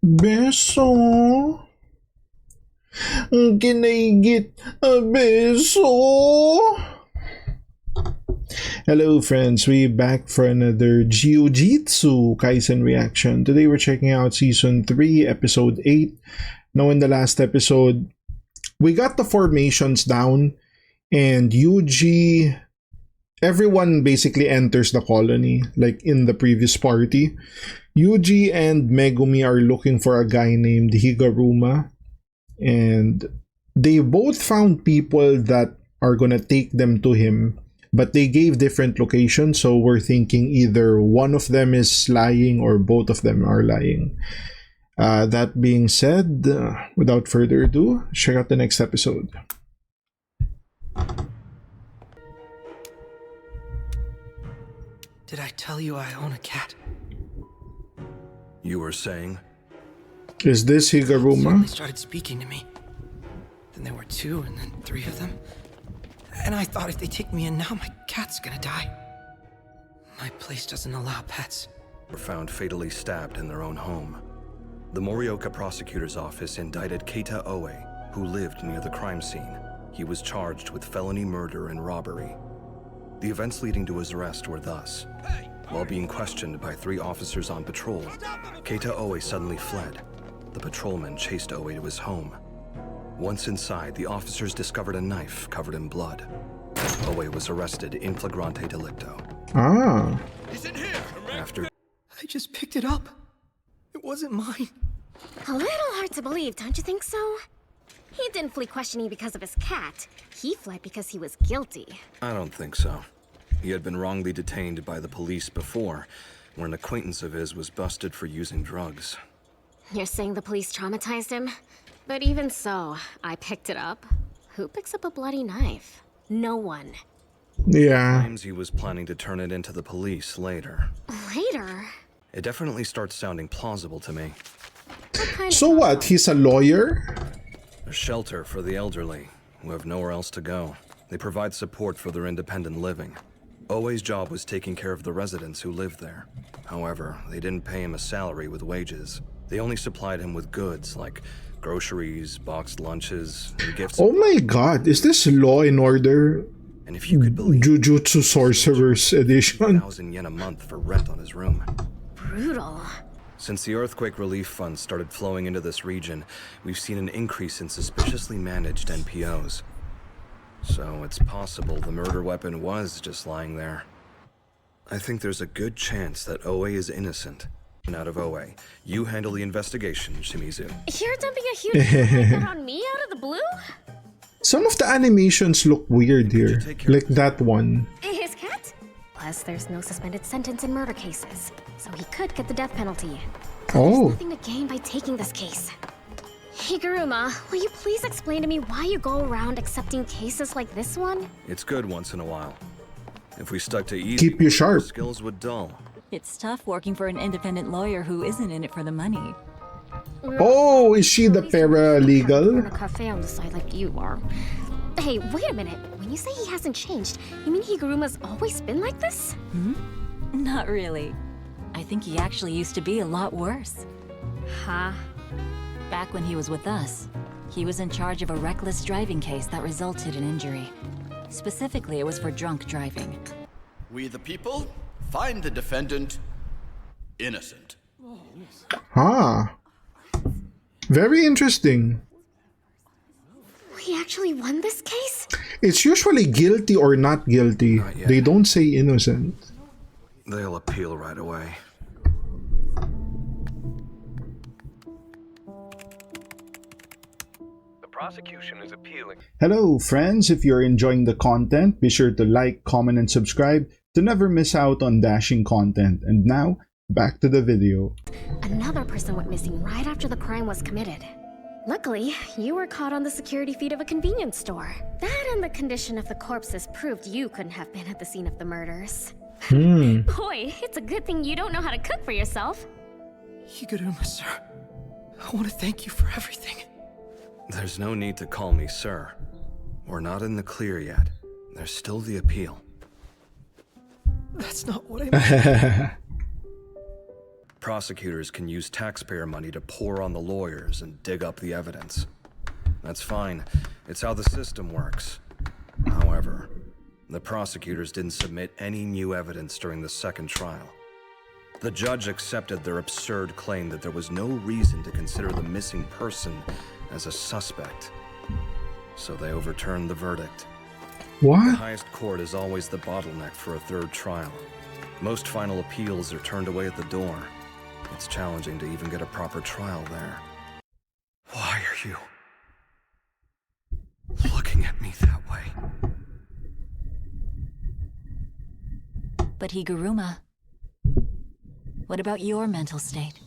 Beso. Ang kinaigit. Beso. Hello friends, we back for another Jujutsu Kaisen reaction. Today we're checking out Season 3, Episode 8. Now in the last episode, we got the formations down and everyone basically enters the colony, like in the previous party. Yuji and Megumi are looking for a guy named Higuruma, and they both found people that are gonna take them to him, but they gave different locations, so we're thinking either one of them is lying or both of them are lying. That being said, without further ado, check out the next episode. Did I tell you I own a cat? You were saying? Is this Higuruma? They started speaking to me. Then there were 2 and then 3 of them. And I thought if they take me in now, my cat's gonna die. My place doesn't allow pets. Were found fatally stabbed in their own home. The Morioka prosecutor's office indicted Keita Oe, who lived near the crime scene. He was charged with felony murder and robbery. The events leading to his arrest were thus. While being questioned by 3 officers on patrol, Keita Oe suddenly fled. The patrolman chased Oe to his home. Once inside, the officers discovered a knife covered in blood. Oe was arrested in flagrante delicto. Ah. After I just picked it up. It wasn't mine. A little hard to believe, don't you think so? He didn't flee questioning because of his cat. He fled because he was guilty. I don't think so. He had been wrongly detained by the police before, where an acquaintance of his was busted for using drugs. You're saying the police traumatized him? But even so, I picked it up. Who picks up a bloody knife? No one. Yeah. Claims he was planning to turn it into the police later. Later? It definitely starts sounding plausible to me. So what? He's a lawyer? A shelter for the elderly, who have nowhere else to go. They provide support for their independent living. Oe's job was taking care of the residents who lived there. However, they didn't pay him a salary with wages. They only supplied him with goods like groceries, boxed lunches, and gifts. Oh my god, is this Law and Order And if you could believe, Jujutsu Sorcerer's Edition? 1,000 yen a month for rent on his room. Brutal. Since the earthquake relief funds started flowing into this region, we've seen an increase in suspiciously managed NPOs. So it's possible the murder weapon was just lying there. I think there's a good chance that Oe is innocent. And out of Oe, you handle the investigation, Shimizu. You're dumping a huge like that on me out of the blue? Some of the animations look weird here, like that one. His cat? Plus, there's no suspended sentence in murder cases, so he could get the death penalty. Oh. There's nothing to gain by taking this case. Higuruma, will you please explain to me why you go around accepting cases like this one? It's good once in a while. If we stuck to easy, Keep you sharp. our skills would dull. It's tough working for an independent lawyer who isn't in it for the money. Oh, is she the In a paralegal? cafe on the side like you are. Hey, wait a minute. When you say he hasn't changed, you mean Higuruma's always been like this? Not really. I think he actually used to be a lot worse. Huh? Back when he was with us, he was in charge of a reckless driving case that resulted in injury. Specifically, it was for drunk driving. We the people find the defendant innocent. Ah. Very interesting. We actually won this case? It's usually guilty or not guilty. Not yet. They don't say innocent. They'll appeal right away. The prosecution is appealing. Hello friends, if you're enjoying the content, be sure to like, comment, and subscribe to never miss out on dashing content. And now, back to the video. Another person went missing right after the crime was committed. Luckily, you were caught on the security feed of a convenience store. That and the condition of the corpses proved you couldn't have been at the scene of the murders. Boy, it's a good thing you don't know how to cook for yourself. Higuruma, sir. I want to thank you for everything. There's no need to call me sir. We're not in the clear yet. There's still the appeal. That's not what I meant. Prosecutors can use taxpayer money to pour on the lawyers and dig up the evidence. That's fine. It's how the system works. However, the prosecutors didn't submit any new evidence during the second trial. The judge accepted their absurd claim that there was no reason to consider the missing person as a suspect. So they overturned the verdict. The What? highest court is always the bottleneck for a third trial. Most final appeals are turned away at the door. It's challenging to even get a proper trial there. Why are you looking at me that way? But Higuruma, what about your mental state?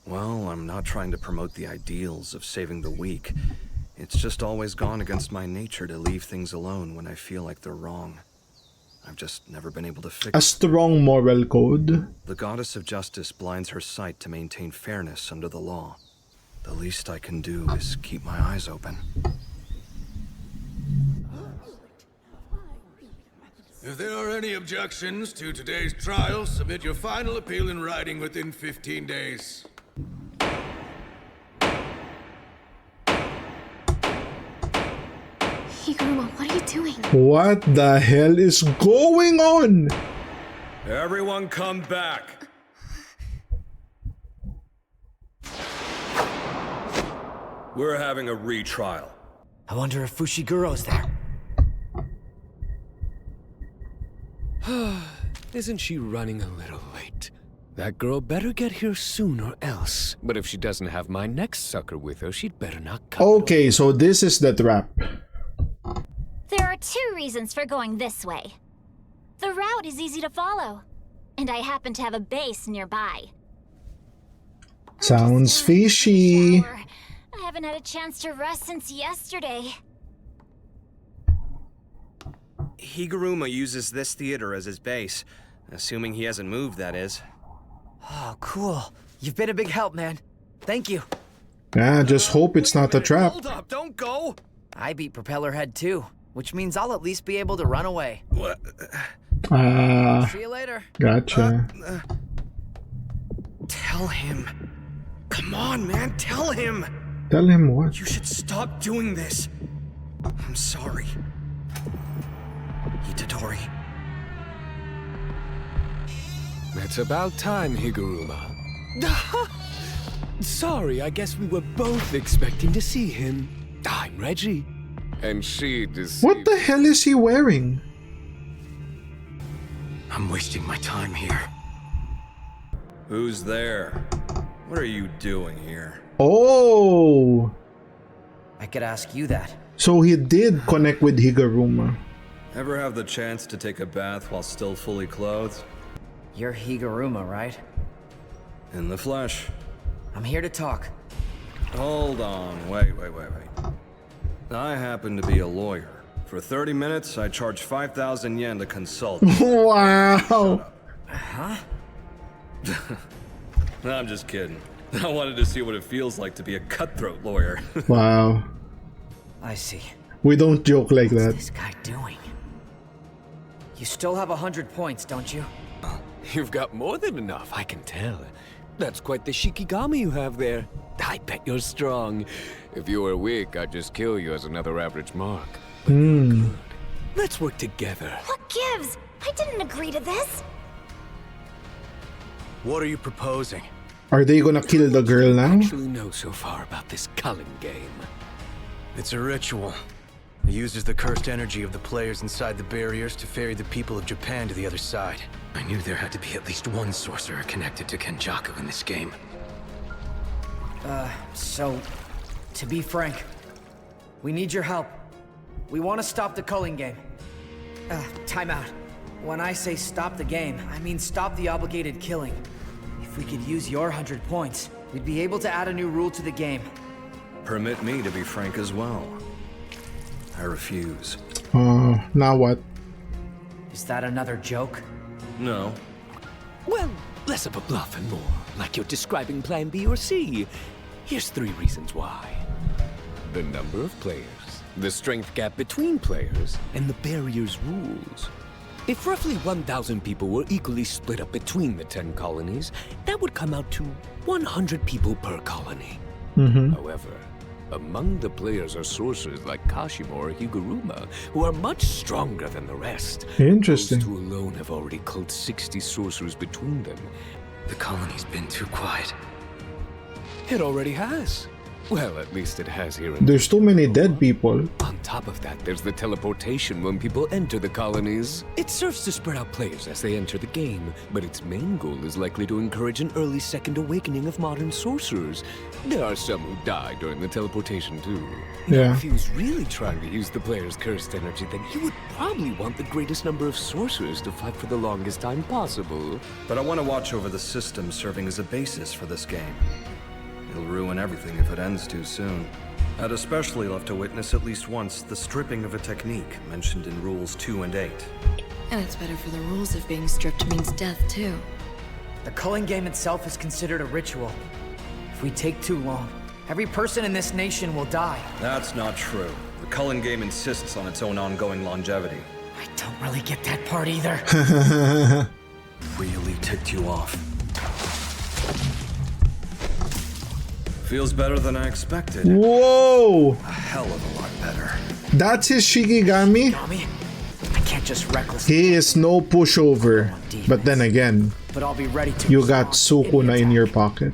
Well, I'm not trying to promote the ideals of saving the weak. It's just always gone against my nature to leave things alone when I feel like they're wrong. I've just never been able to fix A strong moral code. The goddess of justice blinds her sight to maintain fairness under the law. The least I can do is keep my eyes open. If there are any objections to today's trial, submit your final appeal in writing within 15 days. Higuruma, what are you doing? What the hell is going on? Everyone come back! We're having a retrial. I wonder if Fushiguro's there. Isn't she running a little late? That girl better get here soon or else. But if she doesn't have my next sucker with her, she'd better not come. Okay, so this is the trap. There are two reasons for going this way. The route is easy to follow, and I happen to have a base nearby. Sounds fishy. Shower. I haven't had a chance to rest since yesterday. Higuruma uses this theater as his base. Assuming he hasn't moved, that is. Oh, cool. You've been a big help, man. Thank you. Ah, just hope it's not a trap. Hold up, don't go! I beat Propellerhead too, which means I'll at least be able to run away. What? Ah, See you later. gotcha. Tell him. Come on, man, tell him! Tell him what? You should stop doing this. I'm sorry. Itadori. It's about time, Higuruma. Sorry, I guess we were both expecting to see him. I'm Reggie. And she deceived. What the hell is he wearing? I'm wasting my time here. Who's there? What are you doing here? Oh, I could ask you that. so he did connect with Higuruma. Ever have the chance to take a bath while still fully clothed? You're Higuruma, right? In the flesh. I'm here to talk. Hold on, wait. I happen to be a lawyer. For 30 minutes, I charge 5,000 yen to consult. Wow. Huh? I'm just kidding. I wanted to see what it feels like to be a cutthroat lawyer. Wow. I see. We don't joke like What's that. this guy doing? You still have 100 points, don't you? You've got more than enough, I can tell. That's quite the shikigami you have there. I bet you're strong. If you were weak, I'd just kill you as another average mark. But you're good. Let's work together. What gives? I didn't agree to this. What are you proposing? Are they gonna kill the girl now? Actually know so far about this culling game. It's a ritual. It uses the cursed energy of the players inside the barriers to ferry the people of Japan to the other side. I knew there had to be at least one sorcerer connected to Kenjaku in this game. So, to be frank, we need your help. We want to stop the culling game. Time out. When I say stop the game, I mean stop the obligated killing. If we could use your 100 points, we'd be able to add a new rule to the game. Permit me to be frank as well. I refuse. Now what? Is that another joke? No. Well, less of a bluff and more like you're describing Plan B or C. Here's 3 reasons why. The number of players, the strength gap between players, and the barrier's rules. If roughly 1,000 people were equally split up between the 10 colonies, that would come out to 100 people per colony. However, among the players are sorcerers like Kashimo or Higuruma, who are much stronger than the rest. Interesting. Those two alone have already culled 60 sorcerers between them. The colony's been too quiet. It already has. Well, at least it has here and There's too many dead people. On top of that, there's the teleportation when people enter the colonies. It serves to spread out players as they enter the game, but its main goal is likely to encourage an early second awakening of modern sorcerers. There are some who die during the teleportation too. Yeah. Now, if he was really trying to use the player's cursed energy, then he would probably want the greatest number of sorcerers to fight for the longest time possible. But I want to watch over the system serving as a basis for this game. It'll ruin everything if it ends too soon. I'd especially love to witness at least once the stripping of a technique mentioned in Rules 2 and 8. And it's better for the rules if being stripped means death, too. The culling game itself is considered a ritual. If we take too long, every person in this nation will die. That's not true. The culling game insists on its own ongoing longevity. I don't really get that part either. Really ticked you off. Feels better than I expected. Whoa! A hell of a lot better. That's his Shikigami? I can't just recklessly. He is no pushover. But then again, But I'll be ready to you got Sukuna in your pocket.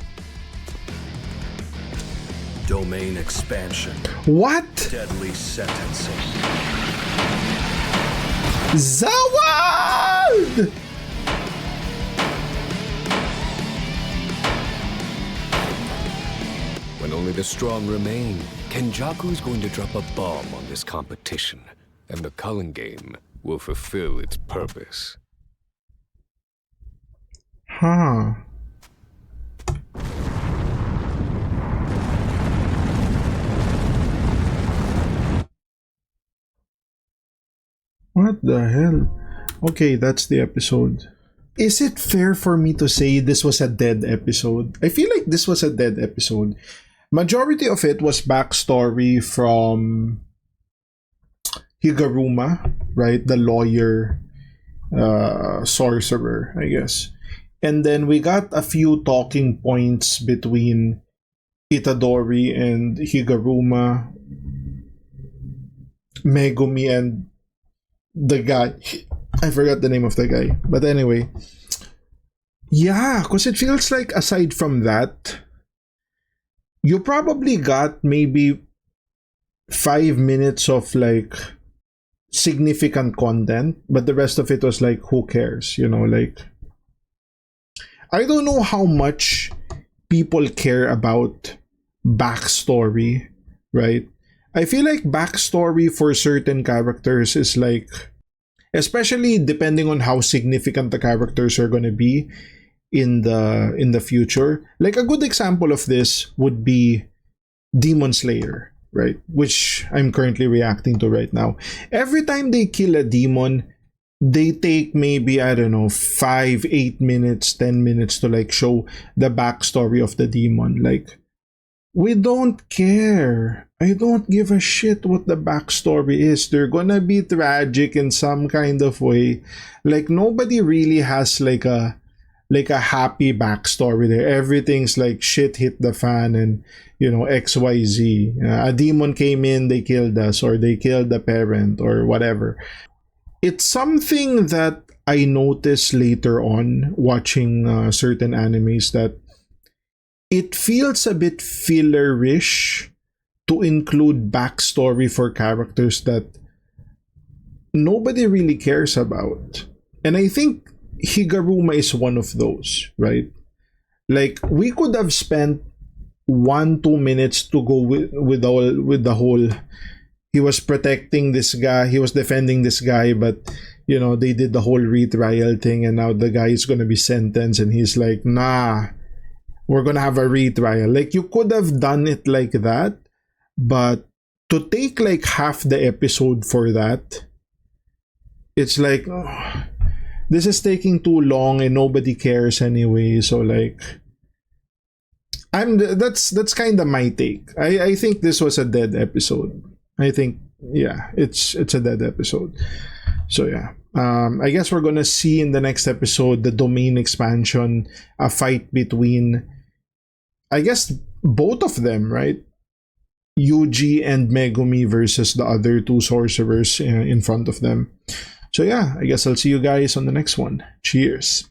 Domain expansion. What? Deadly sentencing. Zawad! When only the strong remain, Kenjaku is going to drop a bomb on this competition, and the culling game will fulfill its purpose. Huh. What the hell? Okay, that's the episode. Is it fair for me to say this was a dead episode? I feel like this was a dead episode. Majority of it was backstory from Higuruma, right? The lawyer, sorcerer, I guess. And then we got a few talking points between Itadori and Higuruma, Megumi, and the guy. I forgot the name of the guy. But anyway. Yeah, because it feels like aside from that, you probably got maybe 5 minutes of like significant content, but the rest of it was like, who cares? You know, like, I don't know how much people care about backstory, right? I feel like backstory for certain characters is like, especially depending on how significant the characters are going to be in the future. Like a good example of this would be Demon Slayer, right? Which I'm currently reacting to right now. Every time they kill a demon, they take maybe, I don't know, 5, 8 minutes, 10 minutes to like show the backstory of the demon. Like, we don't care. I don't give a shit what the backstory is. They're gonna be tragic in some kind of way. Like, nobody really has like a happy backstory there. Everything's like shit hit the fan and, you know, XYZ. A demon came in, they killed us, or they killed the parent, or whatever. It's something that I noticed later on watching certain animes, that it feels a bit fillerish to include backstory for characters that nobody really cares about. And I think Higuruma is one of those, right? Like, we could have spent 1-2 minutes to go with the whole, he was protecting this guy, he was defending this guy, but you know, they did the whole retrial thing, and now the guy is gonna be sentenced, and he's like, nah, we're gonna have a retrial. Like, you could have done it like that, but to take like half the episode for that, it's like, oh, this is taking too long and nobody cares anyway. So like, that's kind of my take. I think this was a dead episode. I think yeah, it's a dead episode. So yeah, I guess we're gonna see in the next episode the domain expansion, a fight between, I guess, both of them, right? Yuji and Megumi versus the other two sorcerers in front of them. So yeah, I guess I'll see you guys on the next one. Cheers.